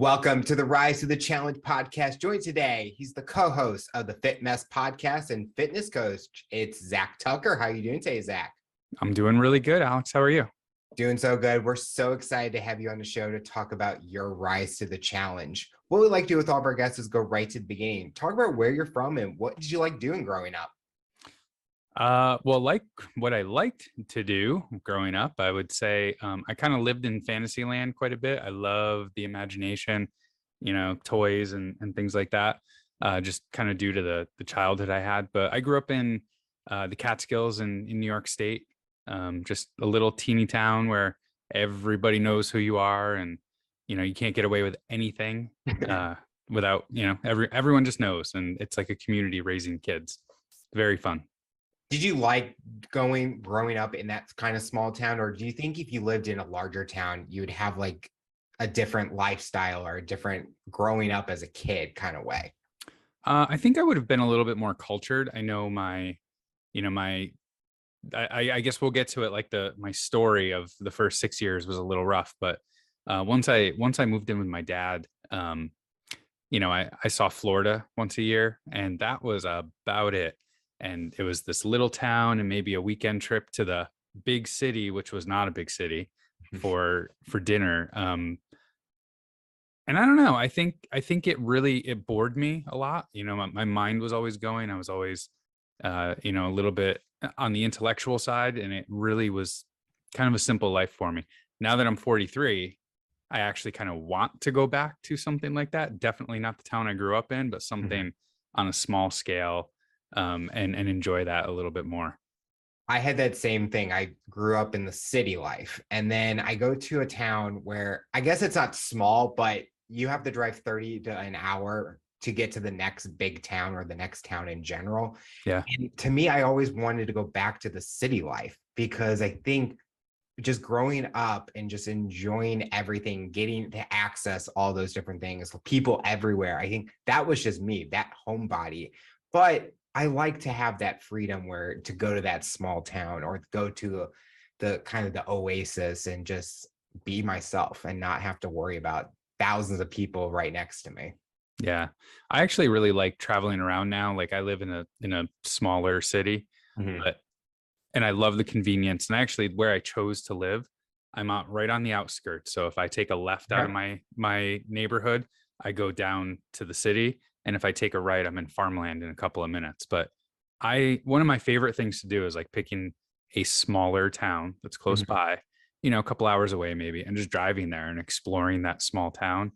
Welcome to the Rise to the Challenge podcast. Joined today, he's the co-host of the Fitmess Podcast and fitness coach. It's Zach Tucker. How are you doing today, Zach? I'm doing really good, Alex. How are you? Doing so good. We're so excited to have you on the show to talk about your rise to the challenge. What we like to do with all of our guests is go right to the beginning. Talk about where you're from and what did you like doing growing up? Like what I liked to do growing up, I would say I kind of lived in fantasy land quite a bit. I love the imagination, toys and things like that, just kind of due to the childhood I had. But I grew up in the Catskills in New York State, just a little teeny town where everybody knows who you are and, you can't get away with anything without, everyone just knows. And it's like a community raising kids. Very fun. Did you like growing up in that kind of small town, or do you think if you lived in a larger town, you would have like a different lifestyle or a different growing up as a kid kind of way? I think I would have been a little bit more cultured. I know I guess we'll get to it. Like my story of the first 6 years was a little rough, but once I moved in with my dad, I saw Florida once a year, and that was about it. And it was this little town and maybe a weekend trip to the big city, which was not a big city, for dinner. And I don't know. I think it bored me a lot. My mind was always going. I was always, a little bit on the intellectual side, and it really was kind of a simple life for me. Now that I'm 43, I actually kind of want to go back to something like that. Definitely not the town I grew up in, but something on a small scale. And enjoy that a little bit more. I had that same thing. I grew up in the city life, and then I go to a town where I guess it's not small, but you have to drive 30 to an hour to get to the next big town or the next town in general. Yeah. And to me, I always wanted to go back to the city life because I think just growing up and just enjoying everything, getting to access all those different things, people everywhere. I think that was just me, that homebody. But I like to have that freedom to go to that small town or go to the kind of the oasis and just be myself and not have to worry about thousands of people right next to me. Yeah. I actually really like traveling around now. Like I live in a smaller city, and I love the convenience. And actually where I chose to live, I'm out right on the outskirts. So if I take a left out of my neighborhood, I go down to the city. And if I take a right, I'm in farmland in a couple of minutes. But one of my favorite things to do is like picking a smaller town that's close by, a couple hours away maybe, and just driving there and exploring that small town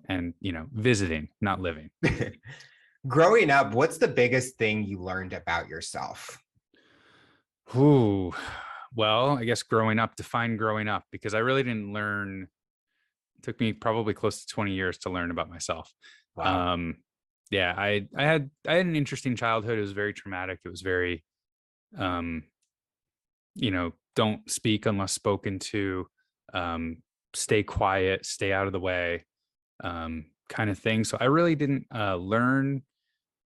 and, visiting, not living. Growing up, what's the biggest thing you learned about yourself? Ooh, well, I guess define growing up, because I really didn't learn. It took me probably close to 20 years to learn about myself. Wow. Yeah, I had an interesting childhood. It was very traumatic. It was very, don't speak unless spoken to, stay quiet, stay out of the way, kind of thing. So I really didn't learn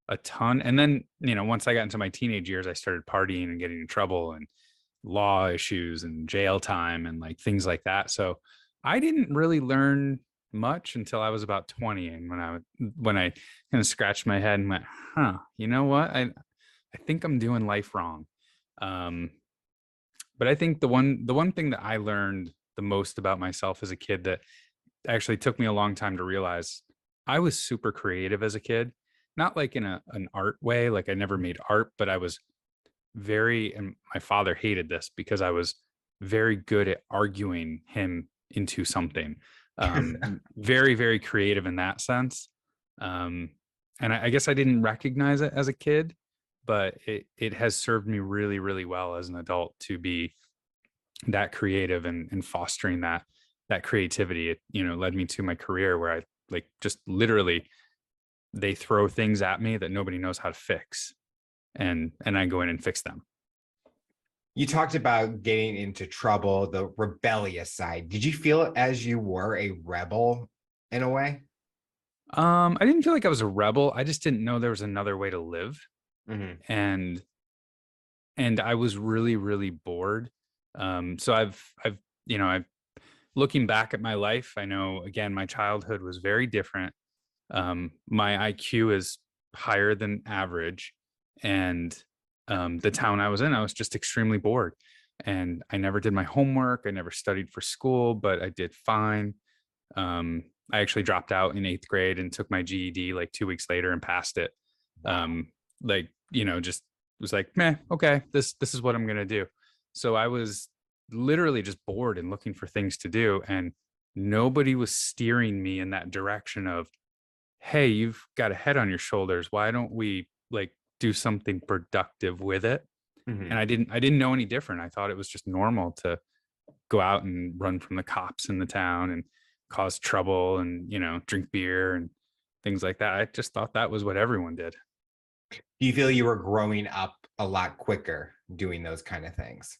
a ton. And then, once I got into my teenage years, I started partying and getting in trouble and law issues and jail time and like things like that. So I didn't really learn much until I was about 20, and when I kind of scratched my head and went, you know what, I think I'm doing life wrong. But I think the one thing that I learned the most about myself as a kid that actually took me a long time to realize, I was super creative as a kid, not like in an art way, like I never made art, but I was and my father hated this because I was very good at arguing him into something. Very, very creative in that sense. And I guess I didn't recognize it as a kid, but it has served me really, really well as an adult to be that creative and fostering that creativity. It, led me to my career where I like just literally, they throw things at me that nobody knows how to fix. And I go in and fix them. You talked about getting into trouble, the rebellious side. Did you feel as you were a rebel in a way? I didn't feel like I was a rebel. I just didn't know there was another way to live. And I was really, really bored. So I've looking back at my life, I know, again, my childhood was very different. My IQ is higher than average. And the town I was in, I was just extremely bored. And I never did my homework. I never studied for school, but I did fine. I actually dropped out in 8th grade and took my GED like 2 weeks later and passed it. Like, just was like, meh, okay, this is what I'm gonna do. So I was literally just bored and looking for things to do, and nobody was steering me in that direction of, hey, you've got a head on your shoulders. Why don't we like do something productive with it? Mhm. And I didn't know any different. I thought it was just normal to go out and run from the cops in the town and cause trouble and, drink beer and things like that. I just thought that was what everyone did. Do you feel you were growing up a lot quicker doing those kind of things?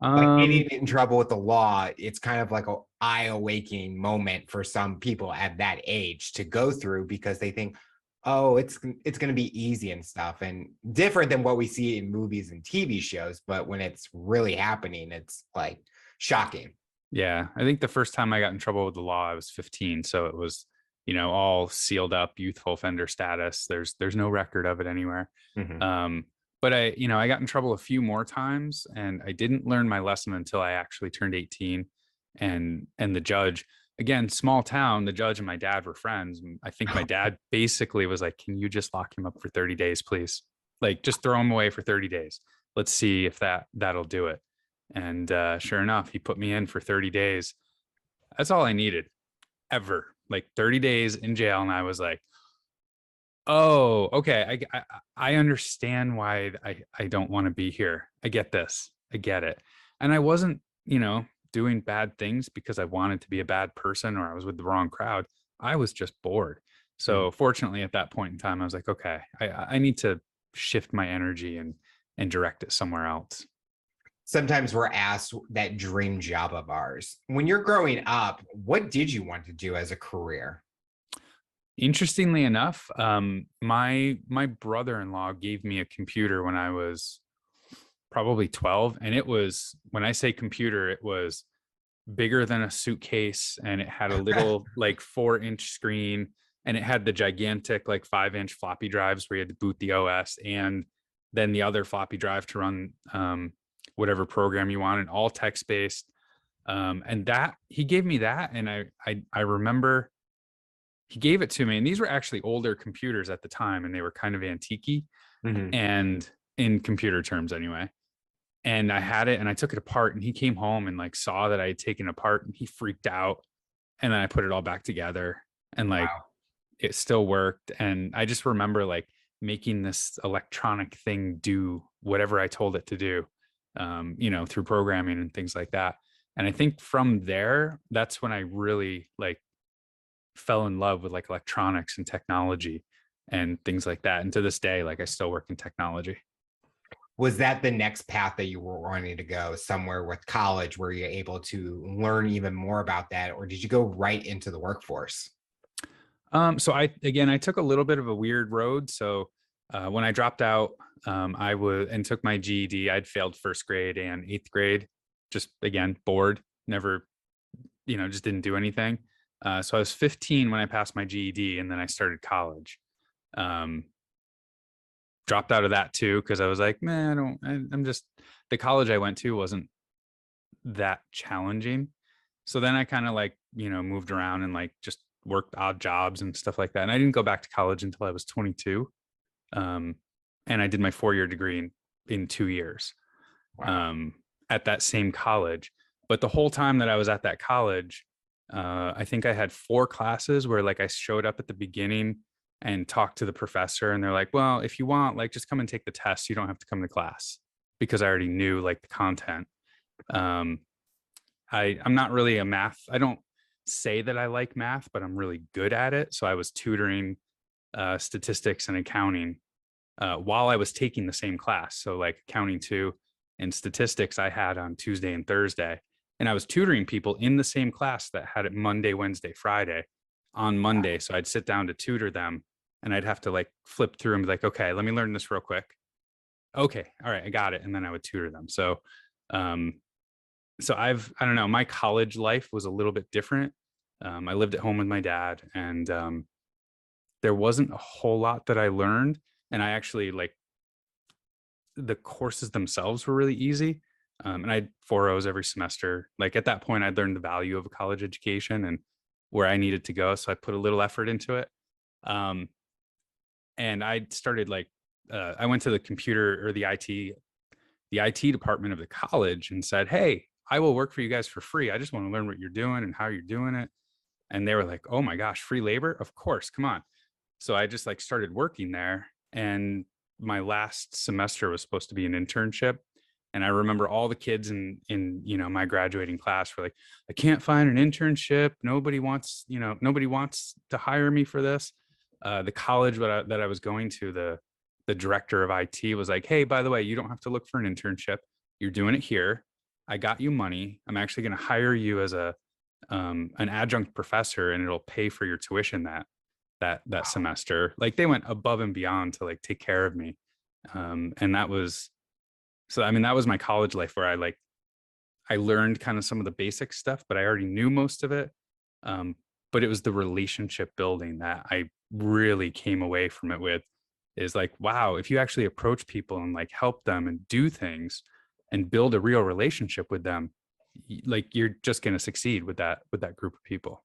Like Um, getting in trouble with the law, it's kind of like a eye-awakening moment for some people at that age to go through because they think, oh, it's going to be easy and stuff, and different than what we see in movies and TV shows. But when it's really happening, it's like shocking. yeah, I think the first time I got in trouble with the law, I was 15. So it was, all sealed up youthful offender status. There's no record of it anywhere. Mhm. Um, but I got in trouble a few more times, and I didn't learn my lesson until I actually turned 18. And the judge, again, small town, the judge and my dad were friends. And I think my dad basically was like, can you just lock him up for 30 days, please? Like, just throw him away for 30 days. Let's see if that'll do it. And sure enough, he put me in for 30 days. That's all I needed ever. Like 30 days in jail. And I was like, oh, okay. I understand why I don't want to be here. I get this. I get it. And I wasn't, doing bad things because I wanted to be a bad person or I was with the wrong crowd. I was just bored. Mhm. So fortunately at that point in time, I was like, okay, I need to shift my energy and direct it somewhere else. Sometimes we're asked that dream job of ours. When you're growing up, what did you want to do as a career? Interestingly enough, my brother-in-law gave me a computer when I was probably 12, and it was, when I say computer, it was bigger than a suitcase, and it had a little like 4-inch screen, and it had the gigantic like 5-inch floppy drives where you had to boot the OS, and then the other floppy drive to run whatever program you wanted, all text based. And that he gave me that, and I remember he gave it to me, and these were actually older computers at the time, and they were kind of antique Mhm. and in computer terms anyway. And I had it and I took it apart, and he came home and like saw that I had taken it apart, and he freaked out. And then I put it all back together, and like Wow. it still worked. And I just remember like making this electronic thing do whatever I told it to do, through programming and things like that. And I think from there, that's when I really like fell in love with like electronics and technology and things like that. And to this day, like I still work in technology. Was that the next path that you were wanting to go somewhere with college where you're able to learn even more about that? Or did you go right into the workforce? So I took a little bit of a weird road. So when I dropped out, I was and took my GED. I'd failed 1st grade and 8th grade. Just again bored, never, just didn't do anything. So I was 15 when I passed my GED, and then I started college. Um, Dropped out of that too because I was like, man, I'm just, the college I went to wasn't that challenging. So then I kind of like, moved around and like just worked odd jobs and stuff like that. And I didn't go back to college until I was 22. Um, and I did my 4-year degree in 2 years Wow. um, at that same college. But the whole time that I was at that college, I think I had 4 classes where like I showed up at the beginning and talked to the professor, and they're like, well, if you want, like, just come and take the test. You don't have to come to class, because I already knew like the content. Um, I'm not really a math. I don't say that I like math, but I'm really good at it. So I was tutoring statistics and accounting while I was taking the same class. So like accounting 2 and statistics I had on Tuesday and Thursday. And I was tutoring people in the same class that had it Monday, Wednesday, Friday on Monday. So I'd sit down to tutor them, and I'd have to like flip through and be like, okay, let me learn this real quick. Okay. All right. I got it. And then I would tutor them. So um, so I don't know, my college life was a little bit different. I lived at home with my dad, and there wasn't a whole lot that I learned. And I actually the courses themselves were really easy. And I had 4.0s every semester. Like at that point, I'd learned the value of a college education and where I needed to go. So I put a little effort into it. And I started I went to the computer or the IT department of the college and said, "Hey, I will work for you guys for free. I just want to learn what you're doing and how you're doing it." And they were like, "Oh my gosh, free labor? Of course, come on." So I just started working there, and my last semester was supposed to be an internship. And I remember all the kids in my graduating class were like, "I can't find an internship. Nobody wants to hire me for this." The college that I was going to, the director of IT was like, "Hey, by the way, you don't have to look for an internship. You're doing it here. I got you money. I'm actually going to hire you as an adjunct professor, and it'll pay for your tuition that semester." Like they went above and beyond to take care of me. And that was my college life where I learned kind of some of the basic stuff, but I already knew most of it. But it was the relationship building that I really came away from it with, is wow, if you actually approach people and help them and do things and build a real relationship with them, you're just going to succeed with that group of people.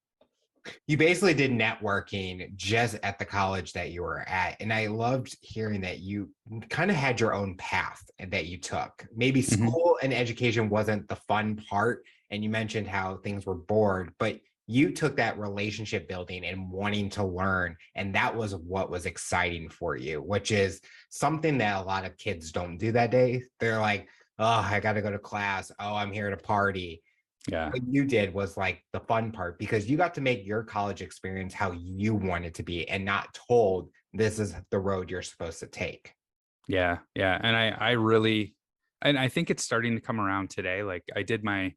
You basically did networking just at the college that you were at. And I loved hearing that you kind of had your own path that you took. Maybe school and education wasn't the fun part. And you mentioned how things were bored, but you took that relationship building and wanting to learn. And that was what was exciting for you, which is something that a lot of kids don't do that day. They're like, "Oh, I got to go to class. Oh, I'm here to party." Yeah. What you did was the fun part, because you got to make your college experience how you want it to be and not told this is the road you're supposed to take. Yeah. Yeah. And I think it's starting to come around today. I did my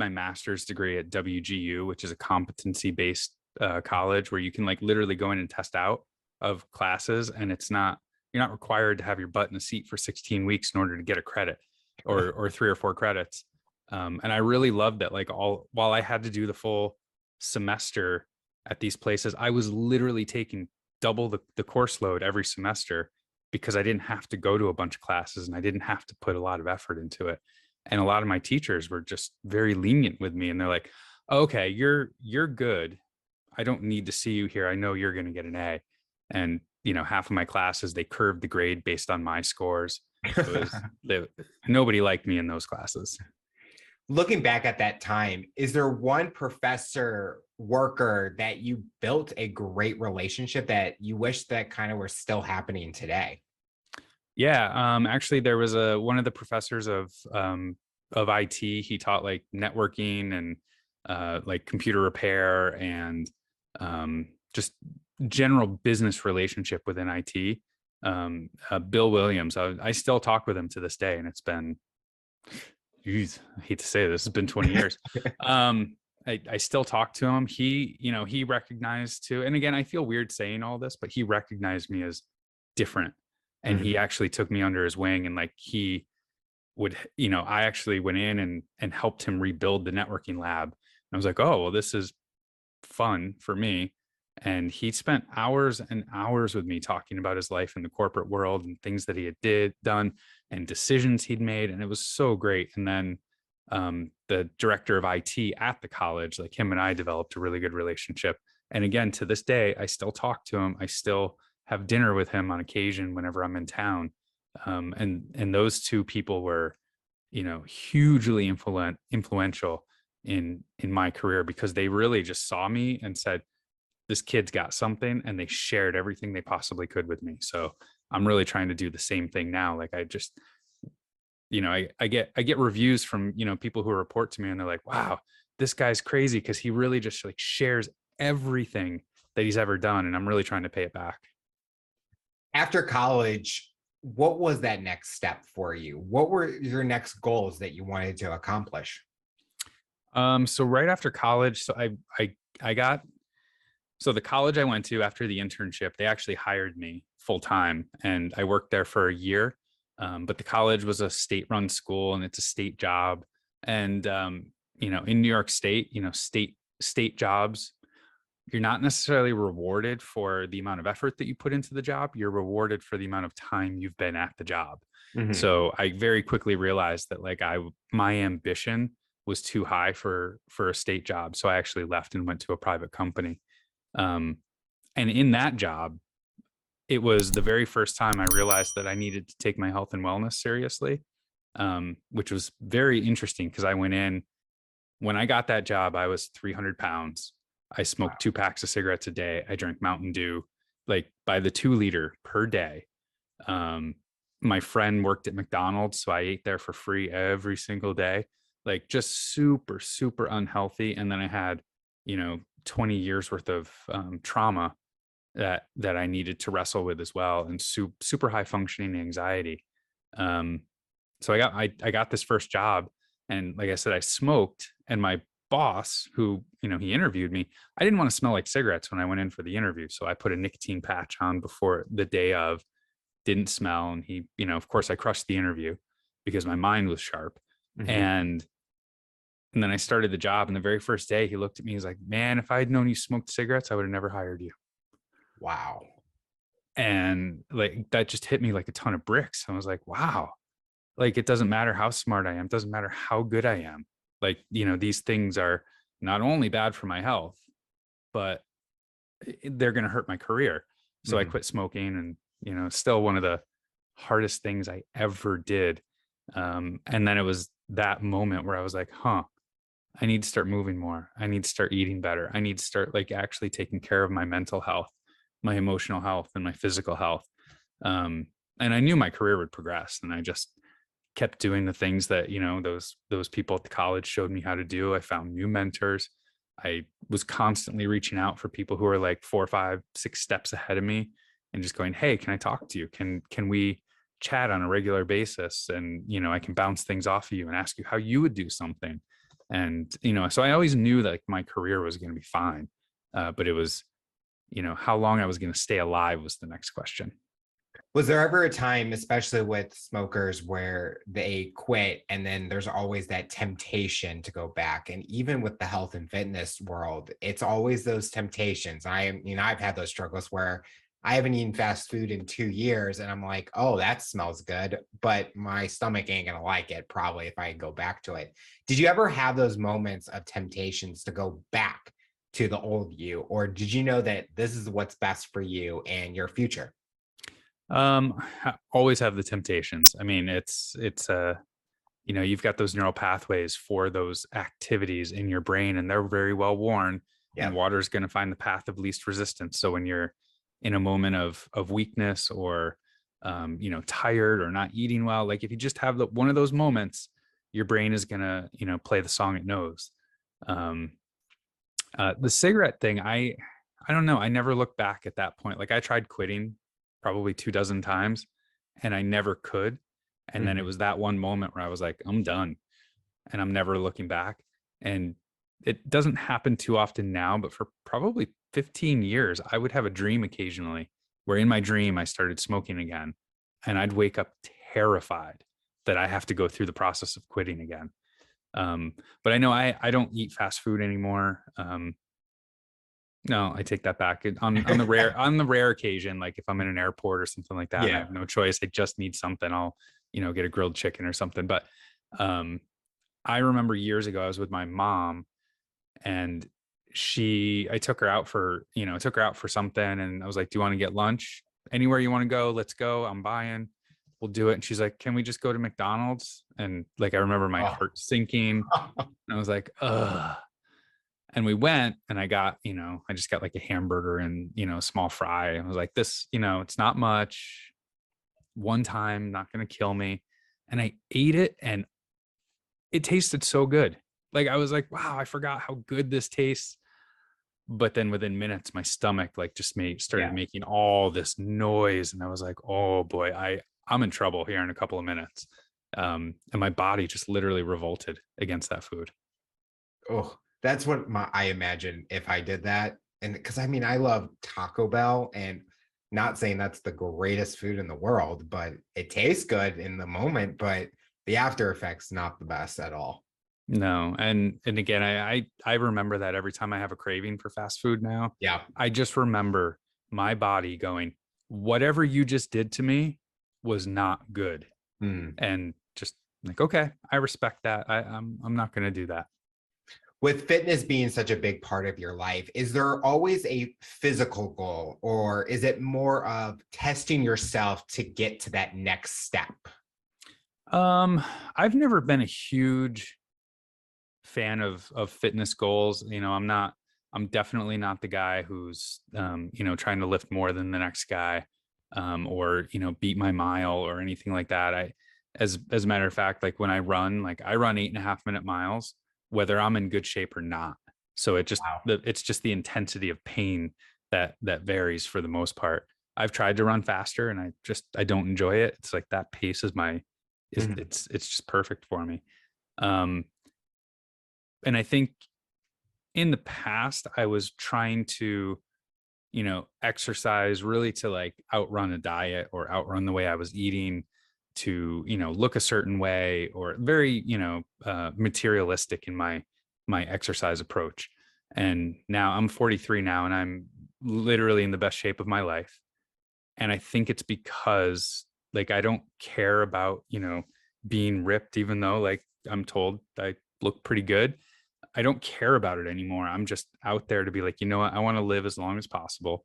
master's degree at WGU, which is a competency based college where you can literally go in and test out of classes. And you're not required to have your butt in a seat for 16 weeks in order to get a credit or 3 or 4 credits. And I really loved that. While I had to do the full semester at these places, I was literally taking double the course load every semester because I didn't have to go to a bunch of classes and I didn't have to put a lot of effort into it. And a lot of my teachers were just very lenient with me, and they're like, "Okay, you're good. I don't need to see you here. I know you're going to get an A." And half of my classes, they curved the grade based on my scores. Nobody liked me in those classes. Looking back at that time, is there one professor worker that you built a great relationship that you wish that kind of were still happening today? Yeah. Actually, there was one of the professors of IT. He taught networking and computer repair and just general business relationship within IT. Bill Williams. I still talk with him to this day, and it's been, geez, I hate to say this, it's been 20 years. I still talk to him. He recognized too. And again, I feel weird saying all this, but he recognized me as different. And he actually took me under his wing, and he would, I actually went in and helped him rebuild the networking lab. And I was like, "Oh, well, this is fun for me." And he spent hours and hours with me talking about his life in the corporate world and things that he had done and decisions he'd made. And it was so great. And then the director of IT at the college, him and I developed a really good relationship. And again, to this day, I still talk to him. I still have dinner with him on occasion whenever I'm in town. And those two people were, hugely influential in my career, because they really just saw me and said, "This kid's got something," and they shared everything they possibly could with me. So I'm really trying to do the same thing now. I just, I get reviews from, people who report to me, and they're like, "Wow, this guy's crazy," because he really just shares everything that he's ever done. And I'm really trying to pay it back. After college, what was that next step for you? What were your next goals that you wanted to accomplish? So right after college, so the college I went to after the internship, they actually hired me full time, and I worked there for a year. But the college was a state-run school, and it's a state job. And, in New York State, state jobs, you're not necessarily rewarded for the amount of effort that you put into the job. You're rewarded for the amount of time you've been at the job. Mhm. So I very quickly realized that my ambition was too high for a state job. So I actually left and went to a private company. Um, and in that job, it was the very first time I realized that I needed to take my health and wellness seriously, which was very interesting because I went in, when I got that job, I was 300 pounds. I smoked 2 packs of cigarettes a day. I drank Mountain Dew, like by the 2 liter per day. My friend worked at McDonald's, so I ate there for free every single day, like just super, super unhealthy. And then I had, 20 years worth of trauma that I needed to wrestle with as well, and super high functioning anxiety. Um, so I got this first job, and like I said, I smoked, and my boss, who, he interviewed me, I didn't want to smell like cigarettes when I went in for the interview. So I put a nicotine patch on before the day of, didn't smell. And he, of course I crushed the interview because my mind was sharp. Mhm. And then I started the job, and the very first day he looked at me, he's like, man, if I had known you smoked cigarettes, I would have never hired you. Wow. And like, that just hit me like a ton of bricks. I was like, wow, like, it doesn't matter how smart I am, doesn't matter how good I am. Like, these things are not only bad for my health, but they're going to hurt my career. So I Mhm. quit smoking, and, still one of the hardest things I ever did. And then it was that moment where I was like, I need to start moving more. I need to start eating better. I need to start like actually taking care of my mental health, my emotional health, and my physical health. And I knew my career would progress, and I just kept doing the things that, those people at the college showed me how to do. I found new mentors. I was constantly reaching out for people who are like 4, 5, 6 steps ahead of me, and just going, hey, can I talk to you? Can we chat on a regular basis? And, I can bounce things off of you and ask you how you would do something. And, so I always knew that like, my career was going to be fine. But it was, how long I was going to stay alive was the next question. Was there ever a time, especially with smokers, where they quit and then there's always that temptation to go back? And even with the health and fitness world, it's always those temptations. I've had those struggles where I haven't eaten fast food in 2 years and I'm like, oh, that smells good, but my stomach ain't gonna like it probably if I go back to it. Did you ever have those moments of temptations to go back to the old you? Or did you know that this is what's best for you and your future? Always have the temptations. I mean, you've got those neural pathways for those activities in your brain, and they're very well worn, and Yep. water is going to find the path of least resistance. So when you're in a moment of weakness, or, tired or not eating well, like if you just have one of those moments, your brain is going to, play the song it knows. Um, the cigarette thing, I don't know. I never looked back at that point. Like I tried quitting probably 2 dozen times, and I never could. And then it Mhm. was that one moment where I was like, I'm done, and I'm never looking back. And it doesn't happen too often now, but for probably 15 years, I would have a dream occasionally where in my dream I started smoking again, and I'd wake up terrified that I have to go through the process of quitting again. But I know I don't eat fast food anymore. No, I take that back. On the rare occasion, like if I'm in an airport or something like that, and I Yeah. have no choice, I just need something, I'll, get a grilled chicken or something. But um, I remember years ago, I was with my mom, and I took her out for something, and I was like, "Do you want to get lunch? Anywhere you want to go, let's go. I'm buying. We'll do it." And she's like, "Can we just go to McDonald's?" And like I remember my Oh. heart sinking, and I was like, "Ugh." And we went, and I just got like a hamburger and, a small fry. I was like, this, it's not much. One time, not going to kill me. And I ate it, and it tasted so good. Like I was like, wow, I forgot how good this tastes. But then within minutes, my stomach like just started Yeah. making all this noise. And I was like, oh boy, I'm in trouble here in a couple of minutes. And my body just literally revolted against that food. Oh, that's what I imagine if I did that. And because I love Taco Bell, and not saying that's the greatest food in the world, but it tastes good in the moment, but the after effects not the best at all. No. And again, I remember that every time I have a craving for fast food now, Yeah. I just remember my body going, whatever you just did to me was not good. Hmm. And just like, okay, I respect that. I'm not going to do that. With fitness being such a big part of your life, is there always a physical goal, or is it more of testing yourself to get to that next step? I've never been a huge fan of fitness goals. I'm definitely not the guy who's trying to lift more than the next guy, or beat my mile or anything like that. As a matter of fact, like when I run, like I run 8.5 minute miles, whether I'm in good shape or not. So Wow. it's just the intensity of pain that varies for the most part. I've tried to run faster and I don't enjoy it. It's like that pace Mhm. it's just perfect for me. Um, and I think in the past I was trying to exercise really to like outrun a diet or outrun the way I was eating, to look a certain way, or very materialistic in my exercise approach. And now I'm 43 now and I'm literally in the best shape of my life. And I think it's because like I don't care about being ripped, even though like I'm told I look pretty good. I don't care about it anymore. I'm just out there to be like, you know what? I want to live as long as possible.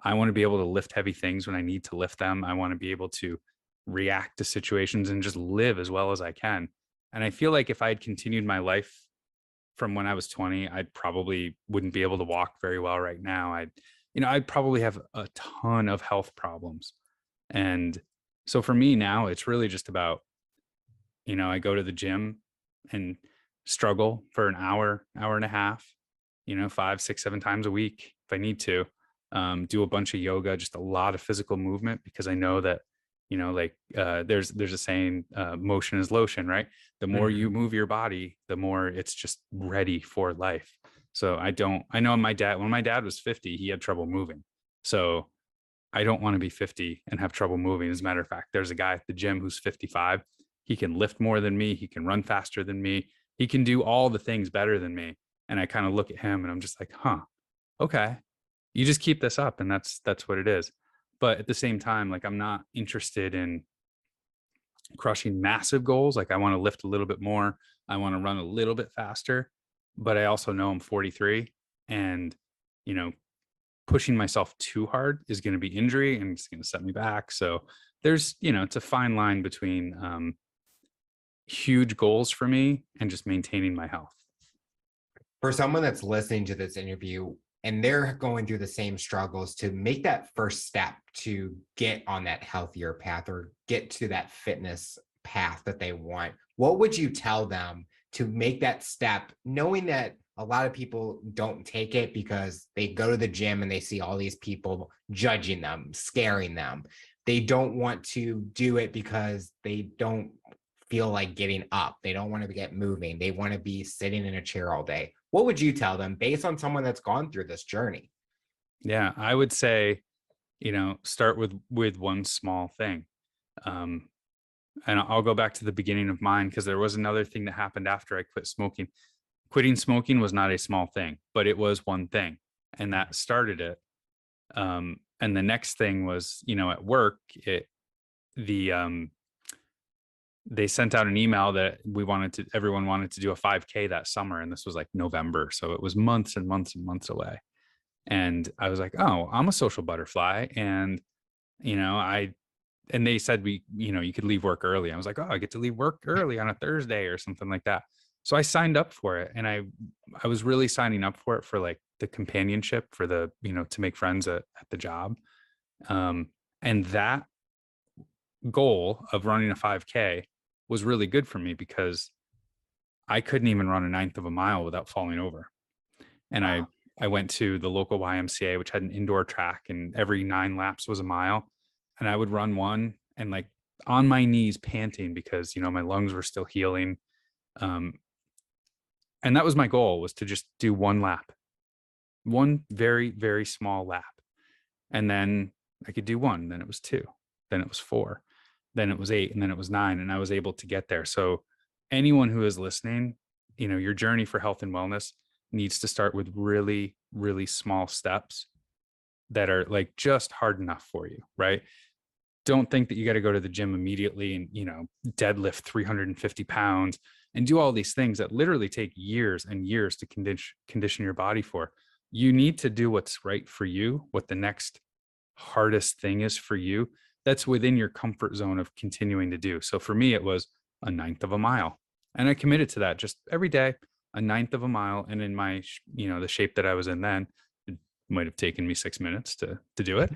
I want to be able to lift heavy things when I need to lift them. I want to be able to react to situations and just live as well as I can. And I feel like if I had continued my life from when I was 20, I probably wouldn't be able to walk very well right now. I'd probably have a ton of health problems. And so for me now, it's really just about, I go to the gym and struggle for an hour, hour and a half, 5, 6, 7 times a week if I need to. Do a bunch of yoga, just a lot of physical movement, because I know that, there's a saying, motion is lotion, right? The more you Mhm. move your body, the more it's just ready for life. So I know when my dad was 50, he had trouble moving. So I don't want to be 50 and have trouble moving. As a matter of fact, there's a guy at the gym who's 55. He can lift more than me. He can run faster than me. He can do all the things better than me. And I kind of look at him and I'm just like, huh, okay, you just keep this up. And that's what it is. But at the same time, like I'm not interested in crushing massive goals. Like I want to lift a little bit more. I want to run a little bit faster. But I also know I'm 43 and, you know, pushing myself too hard is going to be injury and it's going to set me back. So there's, it's a fine line between huge goals for me and just maintaining my health. For someone that's listening to this interview and they're going through the same struggles to make that first step to get on that healthier path or get to that fitness path that they want, what would you tell them to make that step, knowing that a lot of people don't take it because they go to the gym and they see all these people judging them, scaring them. They don't want to do it because they don't feel like getting up. They don't want to get moving. They want to be sitting in a chair all day. What would you tell them based on someone that's gone through this journey? Yeah, I would say, start with one small thing. Um, and I'll go back to the beginning of mine because there was another thing that happened after I quit smoking. Quitting smoking was not a small thing, but it was one thing, and that started it. And the next thing was, at work, the they sent out an email that everyone wanted to do a 5K that summer, and this was like November, so it was months and months and months away. And I was like, oh, I'm a social butterfly, and I and they said you could leave work early. I was like, oh, I get to leave work early on a Thursday or something like that. So I signed up for it, and I was really signing up for it for like the companionship, for the to make friends at the job. And that goal of running a 5K was really good for me because I couldn't even run a ninth of a mile without falling over. And Wow. I went to the local YMCA, which had an indoor track, and every 9 laps was a mile. And I would run one and like on my knees panting because, my lungs were still healing. Um, and that was my goal, was to just do one lap, one very, very small lap. And then I could do one, then it was two, then it was four, then it was eight, and then it was nine. And I was able to get there. So anyone who is listening, your journey for health and wellness needs to start with really, really small steps that are like just hard enough for you, right? Don't think that you got to go to the gym immediately and, deadlift 350 pounds and do all these things that literally take years and years to condition your body for. You need to do what's right for you, what the next hardest thing is for you, that's within your comfort zone of continuing to do. So for me, it was a ninth of a mile. And I committed to that just every day, a ninth of a mile. And in my, the shape that I was in then, it might have taken me 6 minutes to do it.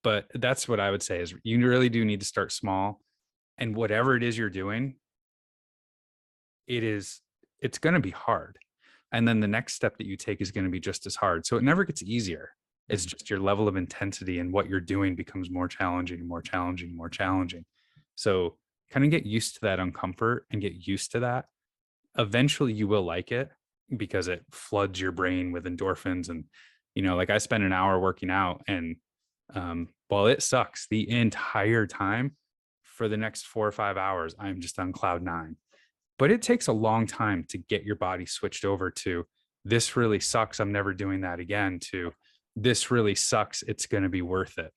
But that's what I would say is you really do need to start small, and whatever it is you're doing, it's going to be hard. And then the next step that you take is going to be just as hard. So it never gets easier. It's just your level of intensity and what you're doing becomes more challenging, more challenging, more challenging. So kind of get used to that uncomfort and get used to that. Eventually you will like it because it floods your brain with endorphins. And, like I spent an hour working out, and while it sucks the entire time, for the next 4 or 5 hours, I'm just on cloud 9. But it takes a long time to get your body switched over to this really sucks, I'm never doing that again, to this really sucks, it's going to be worth it.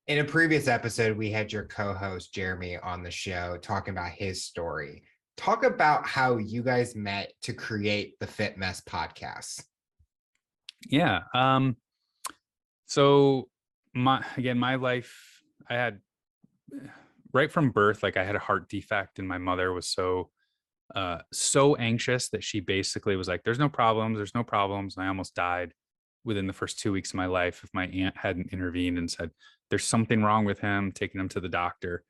In a previous episode, we had your co-host Jeremy on the show talking about his story. Talk about how you guys met to create the Fitmess Podcast. Yeah. So my life, I had right from birth, like I had a heart defect, and my mother was so anxious that she basically was like, there's no problems. And I almost died within the first 2 weeks of my life if my aunt hadn't intervened and said, there's something wrong with him, taking him to the doctor.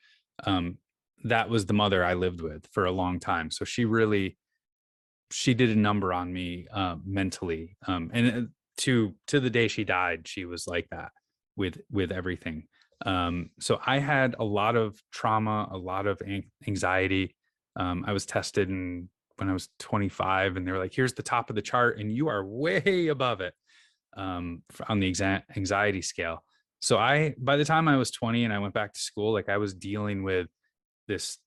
That was the mother I lived with for a long time. So she did a number on me mentally. And to the day she died, she was like that with everything. So I had a lot of trauma, a lot of anxiety. I was tested when I was 25, and they were like, here's the top of the chart and you are way above it on the anxiety scale. So by the time I was 20 and I went back to school, like I was dealing with this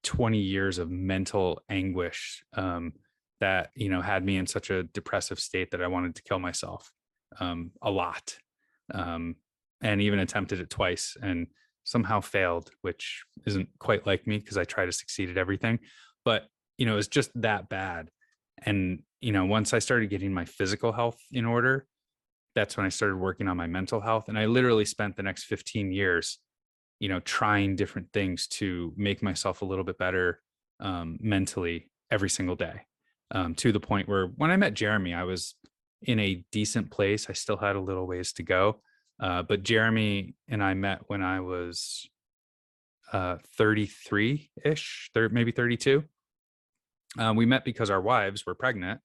20 years of mental anguish that, had me in such a depressive state that I wanted to kill myself a lot. And even attempted it twice and somehow failed, which isn't quite like me because I try to succeed at everything. But, it was just that bad. And, once I started getting my physical health in order, that's when I started working on my mental health. And I literally spent the next 15 years, trying different things to make myself a little bit better mentally every single day, to the point where when I met Jeremy, I was in a decent place. I still had a little ways to go. But Jeremy and I met when I was 33-ish, maybe 32. We met because our wives were pregnant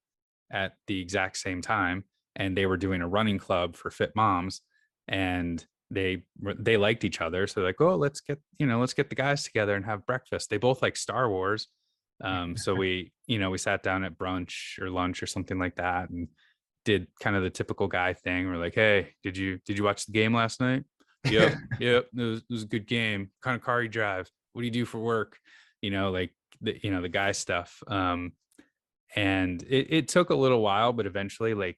at the exact same time, and they were doing a running club for fit moms, and they liked each other. So like, oh, let's get the guys together and have breakfast. They both like Star Wars. So we sat down at brunch or lunch or something like that and did kind of the typical guy thing. We're like, hey, did you watch the game last night? Yep. It was a good game. What kind of car you drive? What do you do for work? Like the guy stuff. And it took a little while, but eventually, like,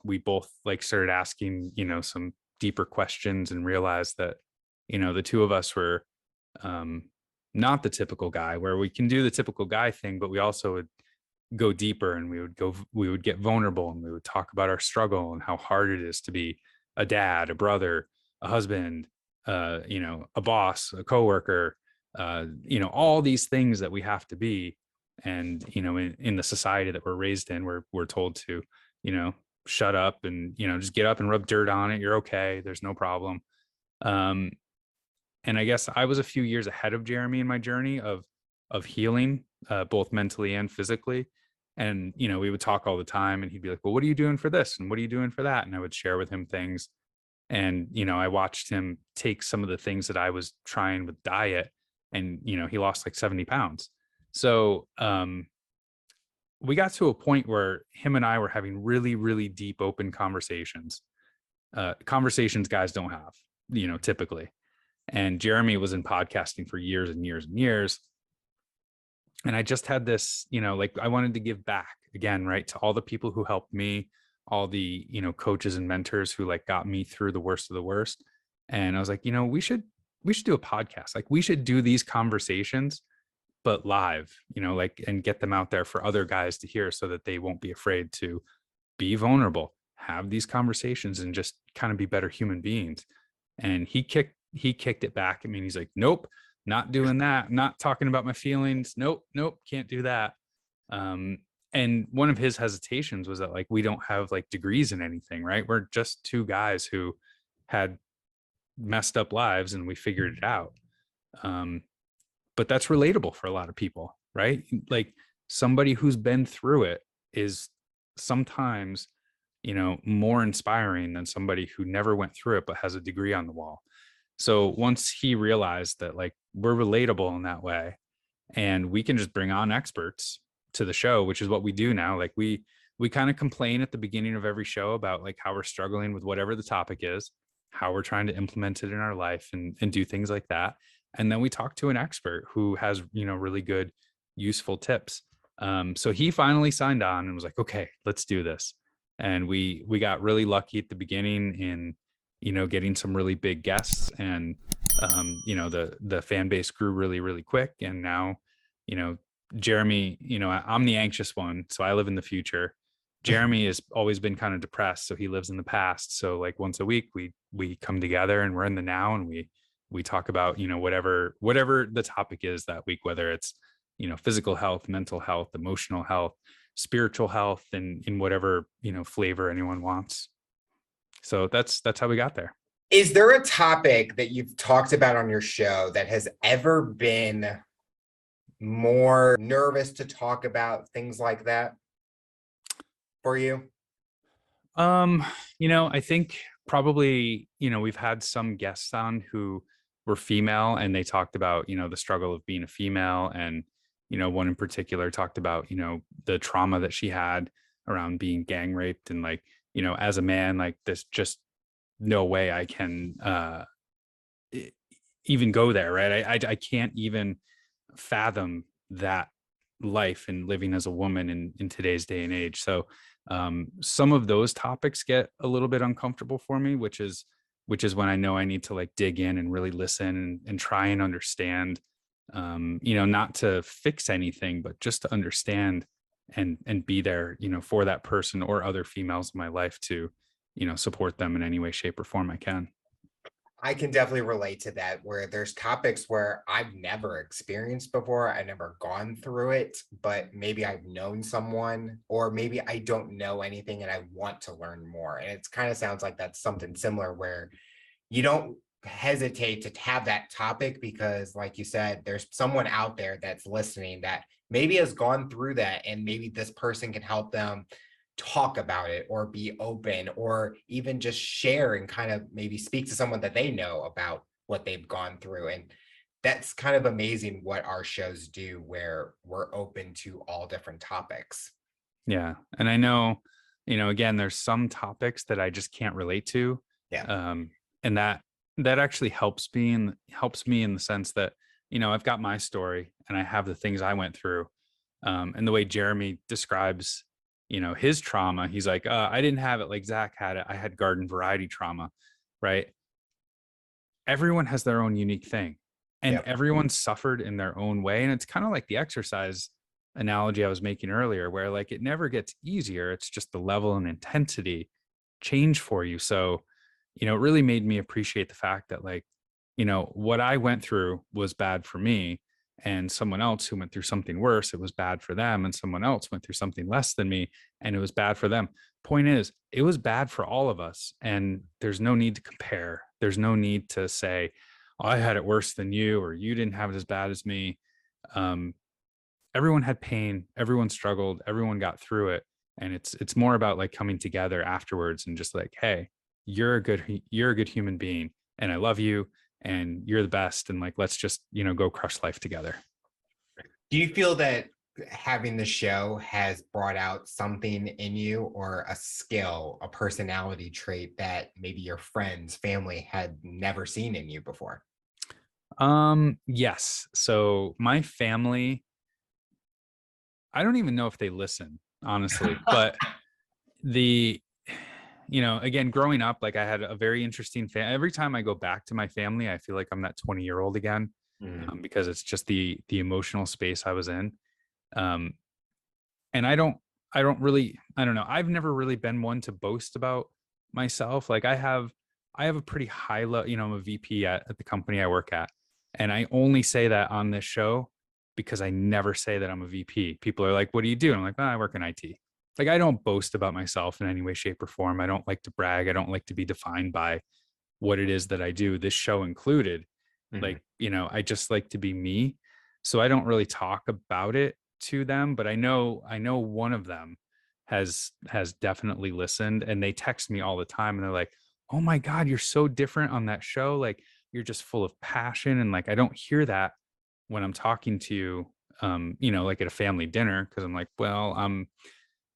we both like started asking, some deeper questions and realized that, the two of us were not the typical guy, where we can do the typical guy thing, but we also would go deeper, and we would get vulnerable, and we would talk about our struggle and how hard it is to be a dad, a brother, a husband, a boss, a coworker, all these things that we have to be. And, in the society that we're raised in, we're told to, shut up and, just get up and rub dirt on it. You're okay. There's no problem. And I guess I was a few years ahead of Jeremy in my journey of healing, both mentally and physically. And, we would talk all the time, and he'd be like, well, what are you doing for this? And what are you doing for that? And I would share with him things. And, I watched him take some of the things that I was trying with diet, and, he lost like 70 pounds. So we got to a point where him and I were having really, really deep, open conversations, conversations guys don't have, typically. And Jeremy was in podcasting for years and years and years. And I just had this, like I wanted to give back again, right, to all the people who helped me, all the, coaches and mentors who like got me through the worst of the worst. And I was like, we should do a podcast. Like we should do these conversations, but live, like, and get them out there for other guys to hear so that they won't be afraid to be vulnerable, have these conversations, and just kind of be better human beings. And he kicked it back. I mean, he's like, nope, not doing that. Not talking about my feelings. Nope, can't do that. And one of his hesitations was that like we don't have like degrees in anything, right? We're just two guys who had messed up lives and we figured it out. But that's relatable for a lot of people, right? Like somebody who's been through it is sometimes, more inspiring than somebody who never went through it but has a degree on the wall. So once he realized that like we're relatable in that way and we can just bring on experts to the show, which is what we do now. Like we kind of complain at the beginning of every show about like how we're struggling with whatever the topic is, how we're trying to implement it in our life and do things like that. And then we talk to an expert who has, really good, useful tips. So he finally signed on and was like, okay, let's do this. And we got really lucky at the beginning in, getting some really big guests, and the fan base grew really, really quick. And now, Jeremy, I'm the anxious one, so I live in the future. Jeremy has always been kind of depressed, so he lives in the past. So like once a week we come together and we're in the now, and we talk about, whatever the topic is that week, whether it's, physical health, mental health, emotional health, spiritual health, and in whatever, flavor anyone wants. So that's how we got there. Is there a topic that you've talked about on your show that has ever been more nervous to talk about, things like that for you? I think probably, we've had some guests on who were female and they talked about, the struggle of being a female. And, one in particular talked about, the trauma that she had around being gang raped. And like, as a man, like this, just no way I can even go there. Right. I can't even fathom that life and living as a woman in today's day and age. So some of those topics get a little bit uncomfortable for me, which is when I know I need to like dig in and really listen and try and understand, not to fix anything, but just to understand and be there, for that person or other females in my life to, support them in any way, shape, or form I can. I can definitely relate to that, where there's topics where I've never experienced before. I've never gone through it, but maybe I've known someone, or maybe I don't know anything and I want to learn more. And it kind of sounds like that's something similar, where you don't hesitate to have that topic because, like you said, there's someone out there that's listening that maybe has gone through that, and maybe this person can help them talk about it or be open, or even just share and kind of maybe speak to someone that they know about what they've gone through. And that's kind of amazing what our shows do, where we're open to all different topics. Yeah. And I know, again, there's some topics that I just can't relate to. Yeah. And that actually helps me in the sense that, I've got my story and I have the things I went through. And the way Jeremy describes, his trauma, he's like, I didn't have it like Zach had it. I had garden variety trauma, right? Everyone has their own unique thing, and everyone suffered in their own way. And it's kind of like the exercise analogy I was making earlier, where like it never gets easier. It's just the level and intensity change for you. So, it really made me appreciate the fact that like, what I went through was bad for me, and someone else who went through something worse, it was bad for them. And someone else went through something less than me, and it was bad for them. Point is, it was bad for all of us. And there's no need to compare. There's no need to say, oh, I had it worse than you, or you didn't have it as bad as me. Everyone had pain, everyone struggled, everyone got through it. And it's more about like coming together afterwards and just like, hey, you're a good human being, and I love you, and you're the best. And like, let's just, go crush life together. Do you feel that having the show has brought out something in you, or a skill, a personality trait that maybe your friends, family had never seen in you before? Yes. So my family I don't even know if they listen, honestly, but again, growing up, like I had a very interesting every time I go back to my family, I feel like I'm that 20-year-old again, because it's just the emotional space I was in. Um, and I don't really, I don't know. I've never really been one to boast about myself. Like I have a pretty high level, I'm a VP at the company I work at. And I only say that on this show because I never say that I'm a VP. People are like, what do you do? And I'm like, I work in IT. Like I don't boast about myself in any way, shape, or form. I don't like to brag. I don't like to be defined by what it is that I do, this show included. Like, I just like to be me. So I don't really talk about it to them, but I know one of them has definitely listened, and they text me all the time and they're like, oh my God, you're so different on that show. Like you're just full of passion. And like, I don't hear that when I'm talking to you, like at a family dinner. Cause I'm like, well,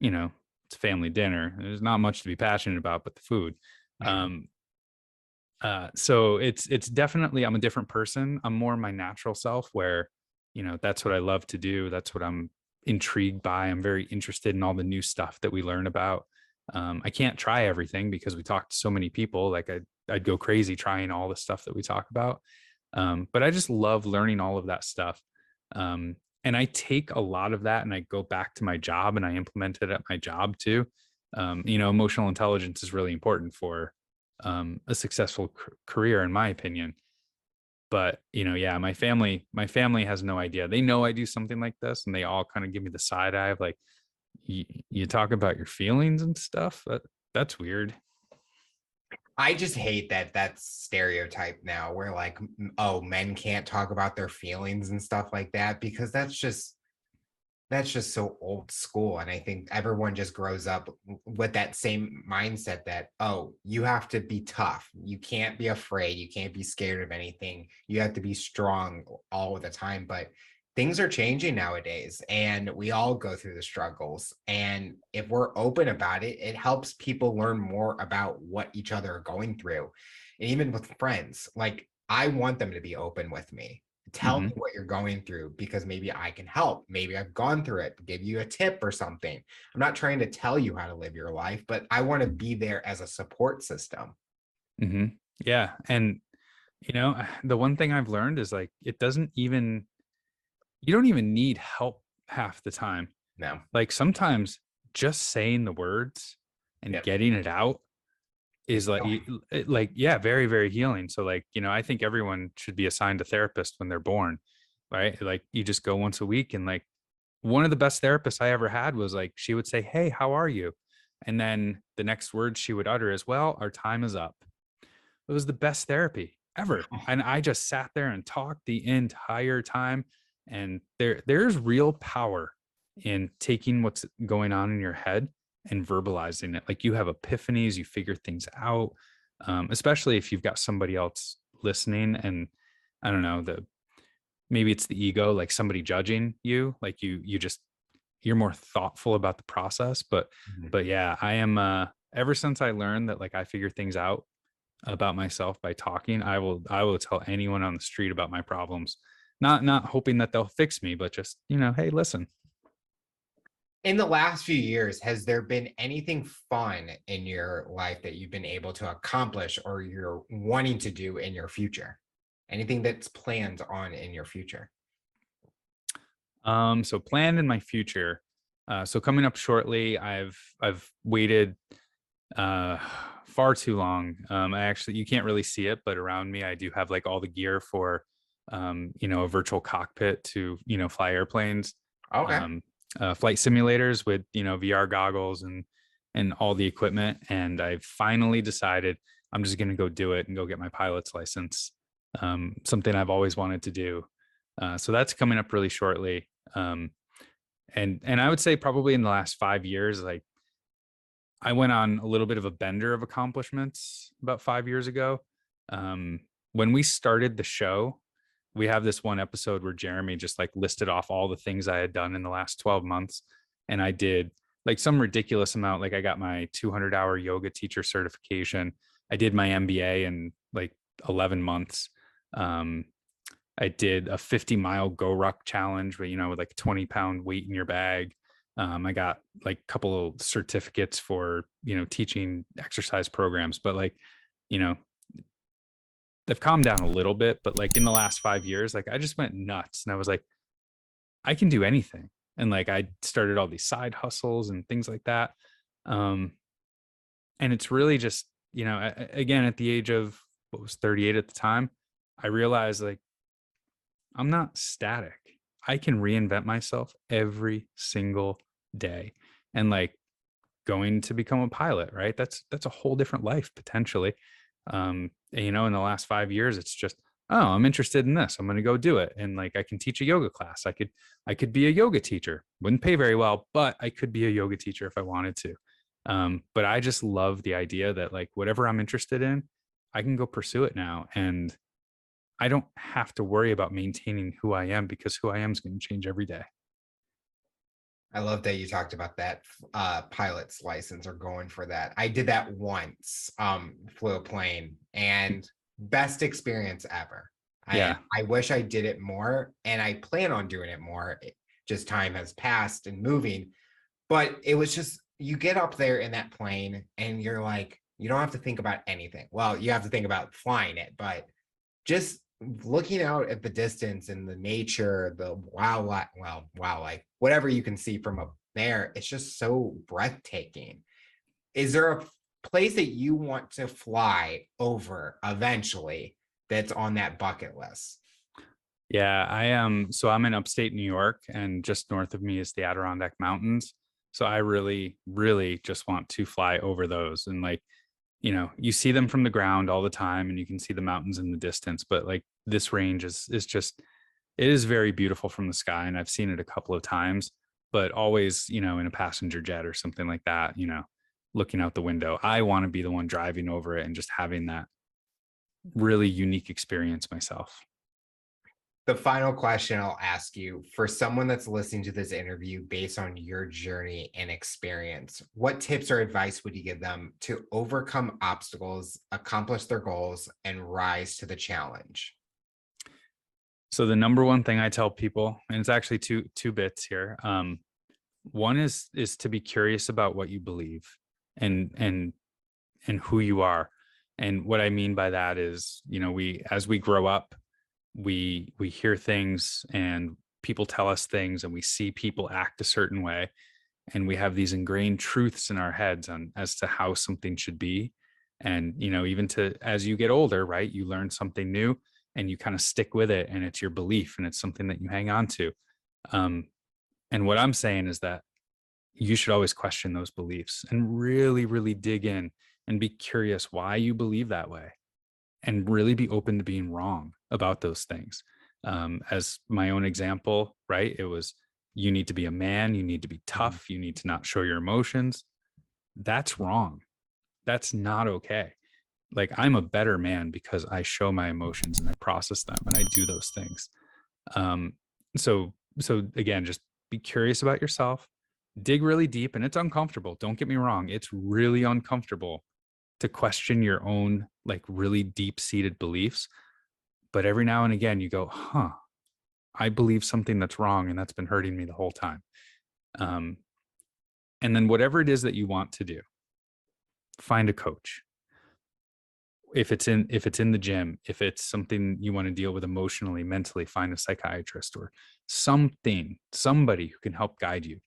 it's a family dinner. There's not much to be passionate about, but the food. So it's definitely, I'm a different person. I'm more my natural self where, that's what I love to do. That's what I'm intrigued by. I'm very interested in all the new stuff that we learn about. I can't try everything because we talk to so many people. Like I'd go crazy trying all the stuff that we talk about. But I just love learning all of that stuff. And I take a lot of that and I go back to my job and I implement it at my job too. Emotional intelligence is really important for a successful career, in my opinion. But my family has no idea. They know I do something like this, and they all kind of give me the side eye of like, you talk about your feelings and stuff. That's weird. I just hate that stereotype now where like, oh, men can't talk about their feelings and stuff like that, because that's just so old school. And I think everyone just grows up with that same mindset that, oh, you have to be tough. You can't be afraid. You can't be scared of anything. You have to be strong all the time. But things are changing nowadays and we all go through the struggles. And if we're open about it, it helps people learn more about what each other are going through. And even with friends, like I want them to be open with me. Tell me what you're going through, because maybe I can help. Maybe I've gone through it, give you a tip or something. I'm not trying to tell you how to live your life, but I want to be there as a support system. Yeah. And, the one thing I've learned is like, you don't even need help half the time. No. Like sometimes just saying the words and getting it out is very, very healing. So like, I think everyone should be assigned a therapist when they're born, right? Like you just go once a week. And like one of the best therapists I ever had was like, she would say, hey, how are you? And then the next word she would utter is, well, our time is up. It was the best therapy ever. And I just sat there and talked the entire time. And there's real power in taking what's going on in your head and verbalizing it. Like you have epiphanies, you figure things out, especially if you've got somebody else listening. And I don't know, maybe it's the ego, like somebody judging you, like you're more thoughtful about the process. But yeah, I am, ever since I learned that like I figure things out about myself by talking, I will tell anyone on the street about my problems, not hoping that they'll fix me, but just, hey, listen. In the last few years, has there been anything fun in your life that you've been able to accomplish or you're wanting to do in your future? Anything that's planned on in your future? So planned in my future. So coming up shortly, I've waited far too long. You can't really see it, but around me, I do have like all the gear for, a virtual cockpit to, fly airplanes. Okay. Flight simulators with, VR goggles and all the equipment. And I finally decided I'm just going to go do it and go get my pilot's license. Something I've always wanted to do. So that's coming up really shortly. And I would say probably in the last 5 years, like I went on a little bit of a bender of accomplishments about 5 years ago. When we started the show, we have this one episode where Jeremy just like listed off all the things I had done in the last 12 months. And I did like some ridiculous amount. Like I got my 200-hour yoga teacher certification. I did my MBA in like 11 months. I did a 50-mile go ruck challenge where, with like a 20-pound weight in your bag. I got like a couple of certificates for, teaching exercise programs, but like, you know, they've calmed down a little bit, but like in the last 5 years, like I just went nuts and I was like, I can do anything. And like, I started all these side hustles and things like that. And it's really just, again, at the age of what was 38 at the time, I realized like, I'm not static. I can reinvent myself every single day. And like going to become a pilot, right? That's a whole different life potentially. And, in the last 5 years, it's just, oh, I'm interested in this. I'm going to go do it. And like, I can teach a yoga class. I could be a yoga teacher. Wouldn't pay very well, but I could be a yoga teacher if I wanted to. But I just love the idea that like, whatever I'm interested in, I can go pursue it now. And I don't have to worry about maintaining who I am, because who I am is going to change every day. I love that you talked about that pilot's license or going for that. I did that once, flew a plane, and best experience ever. Yeah. I wish I did it more, and I plan on doing it more. Just time has passed and moving, but it was just, you get up there in that plane and you're like, you don't have to think about anything. Well, you have to think about flying it, but just looking out at the distance and the nature, the wildlife, whatever you can see from up there, it's just so breathtaking. Is there a place that you want to fly over eventually that's on that bucket list? Yeah, I am. So I'm in upstate New York, and just north of me is the Adirondack Mountains. So I really, really just want to fly over those. And like, you see them from the ground all the time and you can see the mountains in the distance, but like this range is just, it is very beautiful from the sky. And I've seen it a couple of times, but always, in a passenger jet or something like that, looking out the window. I want to be the one driving over it and just having that really unique experience myself. The final question I'll ask you, for someone that's listening to this interview based on your journey and experience, what tips or advice would you give them to overcome obstacles, accomplish their goals, and rise to the challenge? So the number one thing I tell people, and it's actually two bits here. One is to be curious about what you believe and who you are. And what I mean by that is, as we grow up, we hear things and people tell us things, and we see people act a certain way, and we have these ingrained truths in our heads as to how something should be. And even as you get older, right, you learn something new and you kind of stick with it, and it's your belief and it's something that you hang on to. And what I'm saying is that you should always question those beliefs and really, really dig in and be curious why you believe that way, and really be open to being wrong about those things. As my own example, right? It was, you need to be a man, you need to be tough, you need to not show your emotions. That's wrong. That's not okay. Like, I'm a better man because I show my emotions and I process them and I do those things. So again, just be curious about yourself, dig really deep, and it's uncomfortable. Don't get me wrong. It's really uncomfortable to question your own like really deep-seated beliefs. But every now and again you go, I believe something that's wrong and that's been hurting me the whole time. And then whatever it is that you want to do, find a coach. If it's in the gym, if it's something you want to deal with emotionally, mentally, find a psychiatrist or somebody who can help guide you.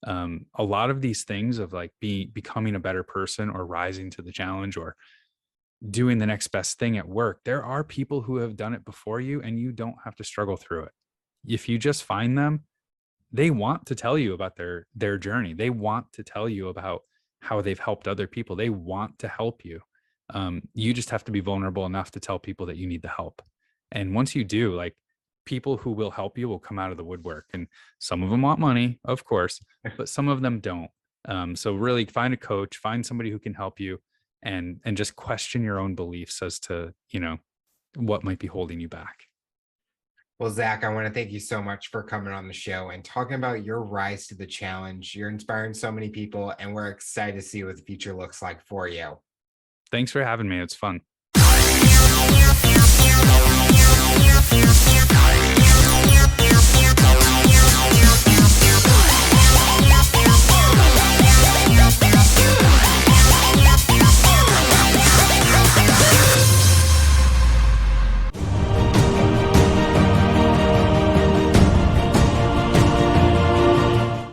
A lot of these things of like becoming a better person or rising to the challenge or doing the next best thing at work, there are people who have done it before you, and you don't have to struggle through it. If you just find them, they want to tell you about their journey. They want to tell you about how they've helped other people. They want to help you. You just have to be vulnerable enough to tell people that you need the help. And once you do, like, people who will help you will come out of the woodwork. And some of them want money, of course, but some of them don't. So really find a coach, find somebody who can help you, and just question your own beliefs as to, what might be holding you back. Well, Zach, I want to thank you so much for coming on the show and talking about your rise to the challenge. You're inspiring so many people, and we're excited to see what the future looks like for you. Thanks for having me. It's fun.